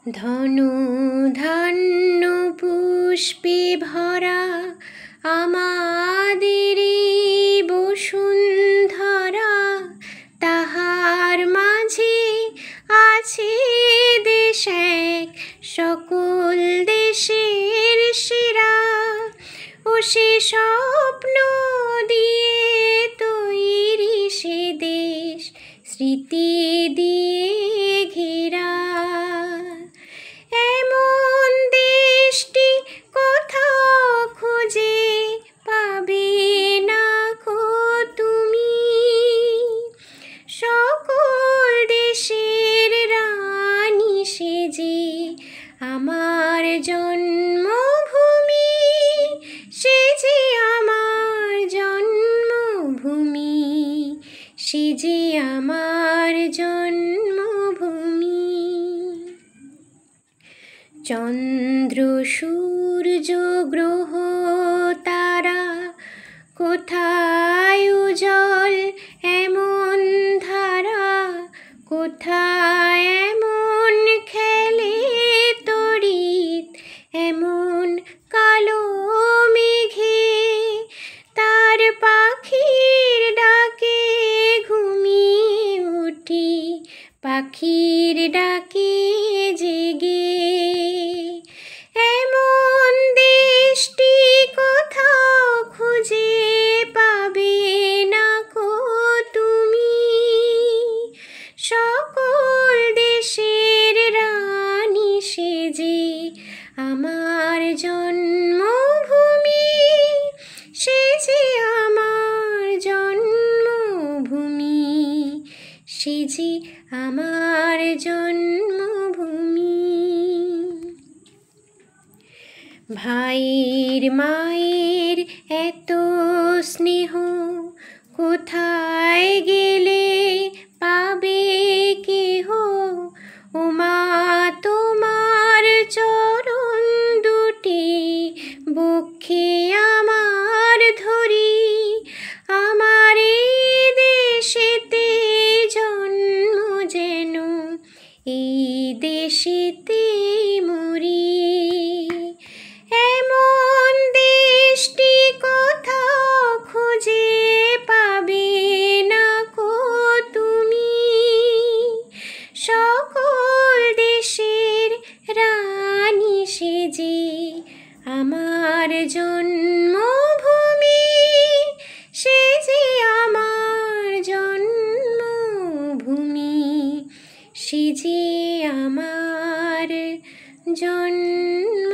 ধনু ধান্য পুষ্পে ভরা আমাদের বসুন্ধরা, তাহার মাঝে আছে দেশ এক সকল দেশের সেরা। ও সে স্বপ্ন দিয়ে তৈরি সে দেশ, স্মৃতি দিয়ে ঘেরা। এমন দেশটি কোথাও খুঁজে পাবে না কো তুমি, সকল দেশের রানী সে যে আমার জন্মভূমি, সে যে আমার জন্মভূমি, সে যে আমার জন্মভূমি। চন্দ্র সূর্য গ্রহ তারা কোথায় উজ্জ্বল এমন ধারা, কোথায় এমন খেলে তড়িৎ এমন কালো মেঘে, তার পাখির ডাকে ঘুমিয়ে উঠি, পাখির ডাকে জেগে। এমন দেশটি কোথাও খুঁজে পাবে না কো তুমি, সকল দেশের রানী সে যে আমার জন্মভূমি, সে যে আমার জন্মভূমি, সে যে আমার জন্মভূমি। ভাইয়ের মায়ের এত স্নেহ কোথায় গেলে পাবে কেহ, ও মা তোমার চরণ দুটি বক্ষে আমার ধরি, আমার এই দেশেতে জন্ম যেন এই দেশেতে মরি। এমন দেশটি কোথাও খুঁজে পাবে না কো তুমি, সকল দেশের রানী সে যে আমার জন্মভূমি, সে যে আমার জন্মভূমি, সে যে আমার জন্ম